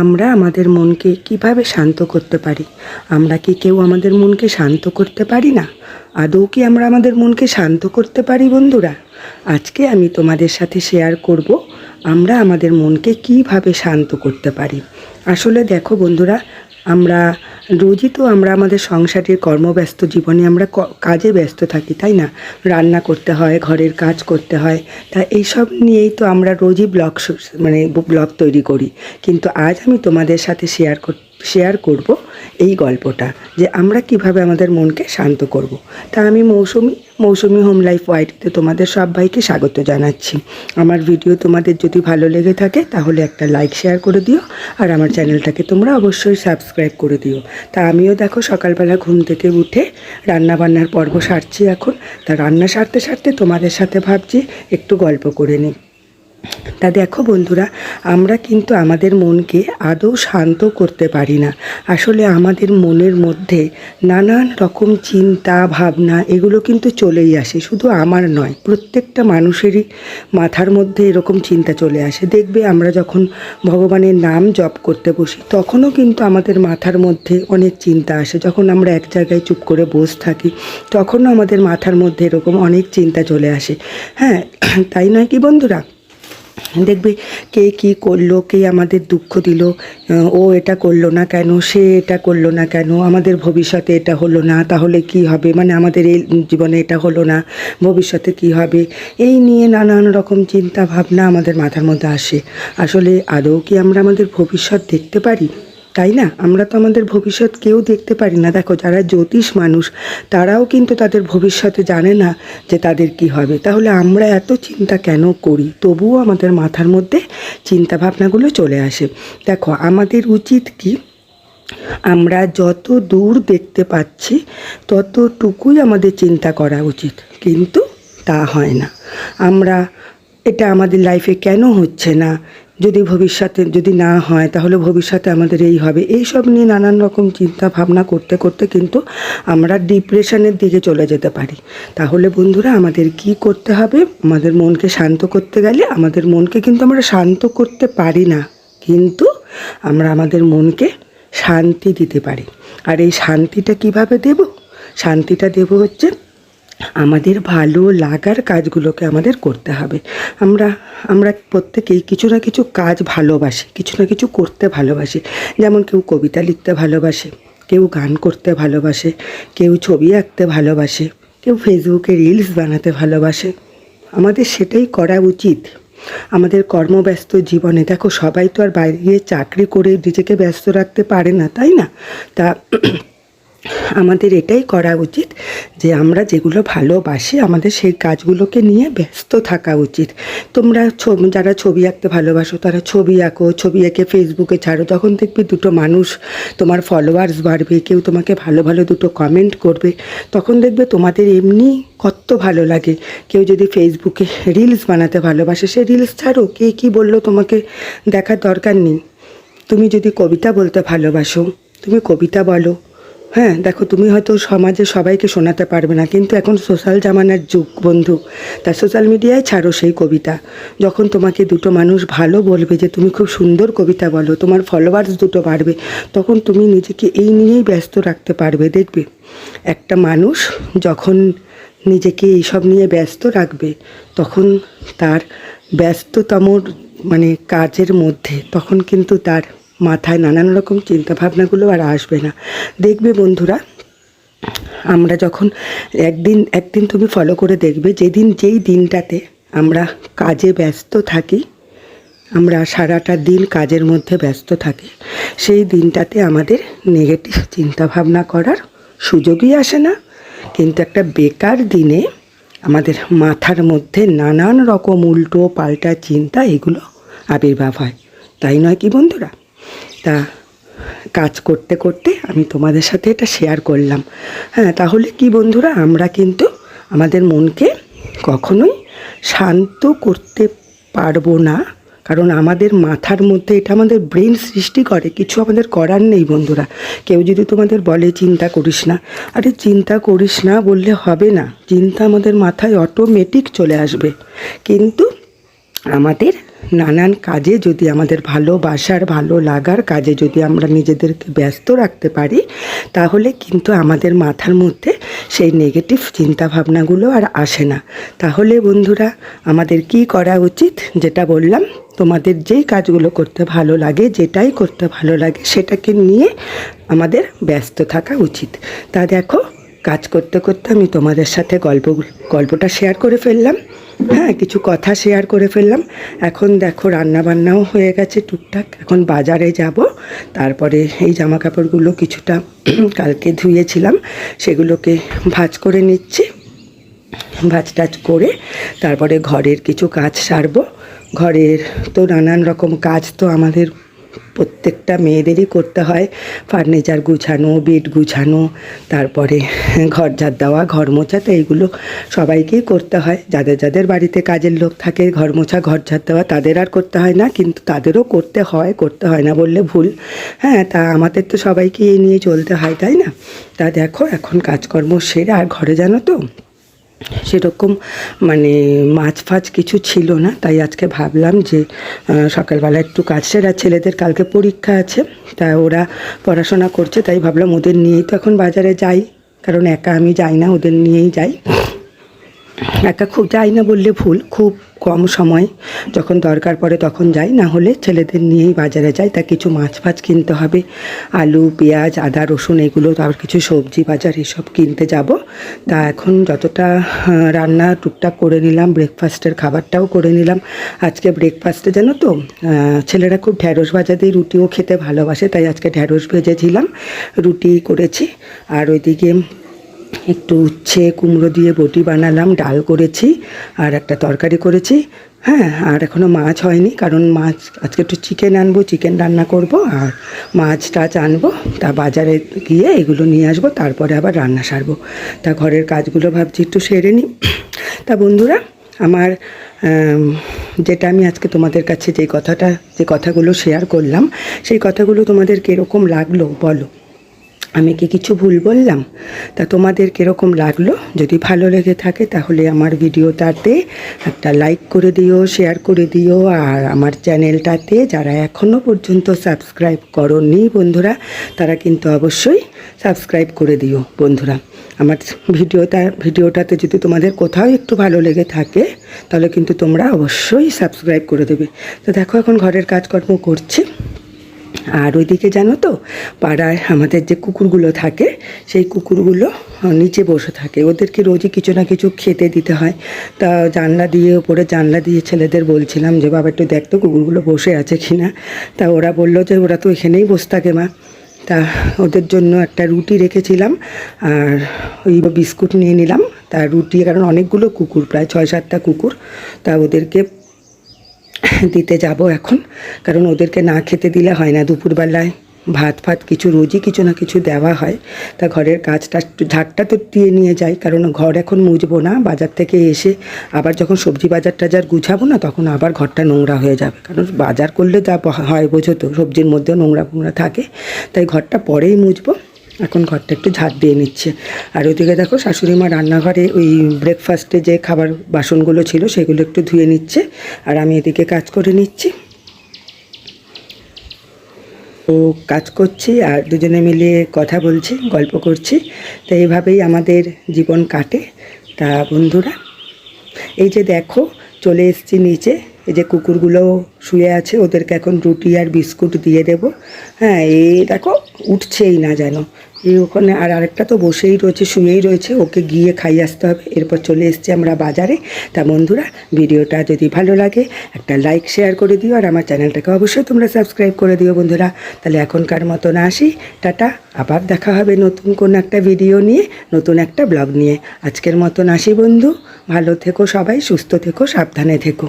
আমরা আমাদের মনকে কিভাবে শান্ত করতে পারি? আমরা কি কেউ আমাদের মনকে শান্ত করতে পারি না? আদৌ কি আমরা আমাদের মনকে শান্ত করতে পারি বন্ধুরা? আজকে আমি তোমাদের সাথে শেয়ার করব আমরা আমাদের মনকে কিভাবে শান্ত করতে পারি। আসলে দেখো বন্ধুরা, আমরা রোজই তো আমরা আমাদের সংসারের কর্মব্যস্ত জীবনে আমরা কাজে ব্যস্ত থাকি, তাই না? রান্না করতে হয়, ঘরের কাজ করতে হয়, তা এইসব নিয়েই তো আমরা রোজই ব্লগ তৈরি করি। কিন্তু আজ আমি তোমাদের সাথে শেয়ার করব এই গল্পটা, যে আমরা কিভাবে আমাদের মনকে শান্ত করব। তা আমি মৌসুমি হোম লাইফ ওয়াইটিতে তোমাদের সবাইকে স্বাগত জানাচ্ছি। আমার ভিডিও তোমাদের যদি ভালো লেগে থাকে তাহলে একটা লাইক শেয়ার করে দিও, আর আমার চ্যানেলটাকে তোমরা অবশ্যই সাবস্ক্রাইব করে দিও। তা আমিও দেখো সকালবেলা ঘুম থেকে উঠে রান্নাবান্নার পর্ব সারছি এখন। তা রান্না সারতে সারতে তোমাদের সাথে ভাবছি একটু গল্প করে নিই। তা দেখো বন্ধুরা, আমরা কিন্তু আমাদের মনকে আদৌ শান্ত করতে পারি না। আসলে আমাদের মনের মধ্যে নানান রকম চিন্তা ভাবনা এগুলো কিন্তু চলেই আসে। শুধু আমার নয়, প্রত্যেকটা মানুষেরই মাথার মধ্যে এরকম চিন্তা চলে আসে। দেখবে আমরা যখন ভগবানের নাম জপ করতে বসি তখনও কিন্তু আমাদের মাথার মধ্যে অনেক চিন্তা আসে। যখন আমরা এক জায়গায় চুপ করে বসে থাকি তখনও আমাদের মাথার মধ্যে এরকম অনেক চিন্তা চলে আসে। হ্যাঁ, তাই নয় কি বন্ধুরা? দেখবে কে কী করলো, কে আমাদের দুঃখ দিল, ও এটা করলো না কেন, সে এটা করলো না কেন, আমাদের ভবিষ্যতে এটা হলো না, তাহলে কি হবে, মানে আমাদের এই জীবনে এটা হলো না, ভবিষ্যতে কি হবে, এই নিয়ে নানান রকম চিন্তা ভাবনা আমাদের মাথার মধ্যে আসে। আসলে আদৌ কি আমরা আমাদের ভবিষ্যৎ দেখতে পারি? তাই না? আমরা তো আমাদের ভবিষ্যৎ কেউ দেখতে পারি না। দেখো, যারা জ্যোতিষ মানুষ তারাও কিন্তু তাদের ভবিষ্যতে জানে না যে তাদের কি হবে। তাহলে আমরা এত চিন্তা কেন করি? তবুও আমাদের মাথার মধ্যে চিন্তা ভাবনাগুলো চলে আসে। দেখো, আমাদের উচিত কি, আমরা যত দূর দেখতে পাচ্ছি ততটুকুই আমাদের চিন্তা করা উচিত, কিন্তু তা হয় না। আমরা এটা আমাদের লাইফে কেন হচ্ছে না, যদি ভবিষ্যতে যদি না হয় তাহলে ভবিষ্যতে আমাদের এই হবে, এইসব নিয়ে নানান রকম চিন্তা ভাবনা করতে করতে কিন্তু আমরা ডিপ্রেশনের দিকে চলে যেতে পারি। তাহলে বন্ধুরা, আমাদের কি করতে হবে? আমাদের মনকে শান্ত করতে গেলে আমাদের মনকে কিন্তু আমরা শান্ত করতে পারি না, কিন্তু আমরা আমাদের মনকে শান্তি দিতে পারি। আর এই শান্তিটা কিভাবে দেব? শান্তিটা দেব হচ্ছে আমাদের ভালো লাগার কাজগুলোকে আমাদের করতে হবে। আমরা প্রত্যেকেই কিছু না কিছু কাজ ভালোবাসি, কিছু না কিছু করতে ভালোবাসি। যেমন কেউ কবিতা লিখতে ভালোবাসে, কেউ গান করতে ভালোবাসে, কেউ ছবি আঁকতে ভালোবাসে, কেউ ফেসবুকে রিলস বানাতে ভালোবাসে। আমাদের সেটাই করা উচিত। আমাদের কর্মব্যস্ত জীবনে দেখো, সবাই তো আর বাইরে গিয়ে চাকরি করে নিজেকে ব্যস্ত রাখতে পারে না, তাই না? তা আমাদের এটাই করা উচিত যে আমরা যেগুলো ভালোবাসি আমাদের সেই কাজগুলোকে নিয়ে ব্যস্ত থাকা উচিত। তোমরা যারা ছবি আঁকতে ভালোবাসো তারা ছবি আঁকো, ছবি এঁকে ফেসবুকে ছাড়ো। তখন দেখবে দুটো মানুষ তোমার ফলোয়ার্স বাড়বে, কেউ তোমাকে ভালো ভালো দুটো কমেন্ট করবে। তখন দেখবে তোমাদের এমনি কত ভালো লাগে। কেউ যদি ফেসবুকে রিলস বানাতে ভালোবাসে, সে রিলস ছাড়ো, কে কী বললো তোমাকে দেখার দরকার নেই। তুমি যদি কবিতা বলতে ভালোবাসো, তুমি কবিতা বলো। হ্যাঁ, দেখো, তুমি হয়তো সমাজে সবাইকে শোনাতে পারবে না, কিন্তু এখন সোশ্যাল জামানার যুগ বন্ধু। তা সোশ্যাল মিডিয়ায় ছাড়ো সেই কবিতা। যখন তোমাকে দুটো মানুষ ভালো বলবে যে তুমি খুব সুন্দর কবিতা বলো, তোমার ফলোয়ার্স দুটো বাড়বে, তখন তুমি নিজেকে এই নিয়েই ব্যস্ত রাখতে পারবে। দেখবে, একটা মানুষ যখন নিজেকে এইসব নিয়ে ব্যস্ত রাখবে তখন তার ব্যস্ততম কাজের মধ্যে তখন কিন্তু তার মাথায় নানান রকম চিন্তাভাবনাগুলো আর আসবে না। দেখবে বন্ধুরা, আমরা যখন একদিন তুমি ফলো করে দেখবে, যেই দিনটাতে আমরা কাজে ব্যস্ত থাকি, আমরা সারাটা দিন কাজের মধ্যে ব্যস্ত থাকি, সেই দিনটাতে আমাদের নেগেটিভ চিন্তাভাবনা করার সুযোগই আসে না। কিন্তু একটা বেকার দিনে আমাদের মাথার মধ্যে নানান রকম উল্টো পাল্টা চিন্তা এগুলো আবির্ভাব হয়, তাই নয় কি বন্ধুরা? তা কাজ করতে করতে আমি তোমাদের সাথে এটা শেয়ার করলাম। হ্যাঁ, তাহলে কি বন্ধুরা, আমরা কিন্তু আমাদের মনকে কখনোই শান্ত করতে পারবো না, কারণ আমাদের মাথার মধ্যে এটা আমাদের ব্রেন সৃষ্টি করে, কিছু আমাদের করার নেই বন্ধুরা। কেউ যদি তোমাদের বলে চিন্তা করিস না, আরে চিন্তা করিস না বললে হবে না, চিন্তা আমাদের মাথায় অটোমেটিক চলে আসবে। কিন্তু আমাদের নানান কাজে যদি আমাদের ভালোবাসার ভালো লাগার কাজে যদি আমরা নিজেদেরকে ব্যস্ত রাখতে পারি, তাহলে কিন্তু আমাদের মাথার মধ্যে সেই নেগেটিভ চিন্তাভাবনাগুলো আর আসে না। তাহলে বন্ধুরা, আমাদের কি করা উচিত? যেটা বললাম, তোমাদের যেই কাজগুলো করতে ভালো লাগে, যেটাই করতে ভালো লাগে, সেটাকে নিয়ে আমাদের ব্যস্ত থাকা উচিত। তা দেখো, কাজ করতে করতে আমি তোমাদের সাথে গল্পটা শেয়ার করে ফেললাম। হ্যাঁ, কিছু কথা শেয়ার করে ফেললাম। এখন দেখো রান্না বান্নাও হয়ে গেছে টুকটাক। এখন বাজারে যাব, তারপরে এই জামা কাপড়গুলো কিছুটা কালকে ধুয়েছিলাম, সেগুলোকে ভাঁজ করে নিচ্ছি। ভাঁজ টাজ করে তারপরে ঘরের কিছু কাজ সারবো। ঘরের তো নানান রকম কাজ তো আমাদের প্রত্যেকটা মেয়েদেরই করতে হয়। ফার্নিচার গুছানো, বেড গুছানো, তারপরে ঘর ঝাড় দেওয়া, ঘর মোছা, তো এইগুলো সবাইকেই করতে হয়। যাদের যাদের বাড়িতে কাজের লোক থাকে, ঘর মোছা, ঘর ঝাড় দেওয়া, তাদের আর করতে হয় না, কিন্তু তাদেরও করতে হয় না বললে ভুল। হ্যাঁ, তা আমাদের তো সবাইকে এই নিয়ে চলতে হয়, তাই না? তা দেখো, এখন কাজকর্ম সেরে, আর ঘরে জানো তো সেরকম মানে মাছ ফাছ কিছু ছিল না, তাই আজকে ভাবলাম যে সকালবেলা একটু কাজ সেরে, আর ছেলেদের কালকে পরীক্ষা আছে, তা ওরা পড়াশোনা করছে, তাই ভাবলাম ওদের নিয়েই তো এখন বাজারে যাই, কারণ একা আমি যাই না, ওদের নিয়েই যাই। একা খুব যাই না বললে ভুল, খুব কম সময় যখন দরকার পড়ে তখন যাই, না হলে ছেলেদের নিয়েই বাজারে যাই। তা কিছু মাছ ফাছ কিনতে হবে, আলু, পেঁয়াজ, আদা, রসুন, এগুলো, তারপর কিছু সবজি বাজার এসব কিনতে যাব। তা এখন যতটা রান্না টুকটাক করে নিলাম, ব্রেকফাস্টের খাবারটাও করে নিলাম। আজকে ব্রেকফাস্টে জানো তো, ছেলেরা খুব ঢ্যাঁড়স ভাজা দিয়ে রুটিও খেতে ভালোবাসে, তাই আজকে ঢ্যাঁড়স ভেজেছিলাম, রুটি করেছি। আর ওইদিকে একটু উচ্ছে কুমড়ো দিয়ে বটি বানালাম, ডাল করেছি, আর একটা তরকারি করেছি। হ্যাঁ, আর এখনও মাছ হয়নি, কারণ মাছ আজকে একটু চিকেন আনবো, চিকেন রান্না করব, আর মাছ টাছ আনবো। তা বাজারে গিয়ে এগুলো নিয়ে আসবো, তারপরে আবার রান্না সারবো। তা ঘরের কাজগুলো ভাবছি একটু সেরে নিই। তা বন্ধুরা, আমার যেটা আমি আজকে তোমাদের কাছে যে কথাগুলো শেয়ার করলাম, সেই কথাগুলো তোমাদের কীরকম লাগলো বলো? আমি কি কিছু ভুল বললাম? তা তোমাদের কীরকম লাগলো? যদি ভালো লেগে থাকে তাহলে আমার ভিডিওটাতে একটা লাইক করে দিও, শেয়ার করে দিও, আর আমার চ্যানেলটাতে যারা এখনও পর্যন্ত সাবস্ক্রাইব করোনি বন্ধুরা, তারা কিন্তু অবশ্যই সাবস্ক্রাইব করে দিও বন্ধুরা। আমার ভিডিওটাতে যদি তোমাদের কোথাও একটু ভালো লেগে থাকে, তাহলে কিন্তু তোমরা অবশ্যই সাবস্ক্রাইব করে দেবে। তো দেখো, এখন ঘরের কাজকর্ম করছি। আর ওইদিকে জানো তো, পাড়ায় আমাদের যে কুকুরগুলো থাকে, সেই কুকুরগুলো নিচে বসে থাকে, ওদেরকে রোজই কিছু না কিছু খেতে দিতে হয়। তা ওপরে জানলা দিয়ে ছেলেদের বলছিলাম যে বাবা একটু দেখতো কুকুরগুলো বসে আছে কি না। তা ওরা বললো যে ওরা তো এখানেই বসে থাকে মা। তা ওদের জন্য একটা রুটি রেখেছিলাম, আর ওই বিস্কুট নিয়ে নিলাম। তা রুটি, কারণ অনেকগুলো কুকুর, প্রায় 6-7টা কুকুর, তা ওদেরকে দিতে যাব এখন, কারণ ওদেরকে না খেতে দিলে হয় না। দুপুরবেলায় ভাত কিছু রোজই কিছু না কিছু দেওয়া হয়। তা ঘরের কাজটা একটু ঝাড়টা তো দিয়ে নিয়ে যাই, কারণ ঘর এখন মুছবো না, বাজার থেকে এসে আবার যখন সবজি বাজার টাজার গুছাবো না, তখন আবার ঘরটা নোংরা হয়ে যাবে। কারণ বাজার করলে যা হয় বোঝো তো, সবজির মধ্যেও নোংরা থাকে, তাই ঘরটা পরেই মুছবো। এখন ঘরটা একটু ঝাড় দিয়ে নিচ্ছে। আর ওইদিকে দেখো, শাশুড়ি মা রান্নাঘরে ওই ব্রেকফাস্টে যে খাবার বাসনগুলো ছিল সেগুলো একটু ধুয়ে নিচ্ছে, আর আমি এদিকে কাজ করে নিচ্ছি। ও কাজ করছি আর দুজনে মিলে কথা বলছি, গল্প করছি। তো এইভাবেই আমাদের জীবন কাটে। তা বন্ধুরা, এই যে দেখো, চলে এসেছি নিচে। এই যে কুকুরগুলো শুয়ে আছে, ওদেরকে এখন রুটি আর বিস্কুট দিয়ে দেব। হ্যাঁ, এই দেখো উঠছেই না যেন, এই ওখানে আর আরেকটা তো বসেই রয়েছে, শুয়েই রয়েছে, ওকে গিয়ে খাইয়ে আসতে হবে। এরপর চলে এসেছি আমরা বাজারে। তা বন্ধুরা, ভিডিওটা যদি ভালো লাগে একটা লাইক শেয়ার করে দিও, আর আমার চ্যানেলটাকে অবশ্যই তোমরা সাবস্ক্রাইব করে দিও বন্ধুরা। তাহলে এখনকার মতন আসি, টাটা। আবার দেখা হবে নতুন কোনো একটা ভিডিও নিয়ে, নতুন একটা ব্লগ নিয়ে। আজকের মতন আসি বন্ধু, ভালো থেকো সবাই, সুস্থ থেকো, সাবধানে থেকো।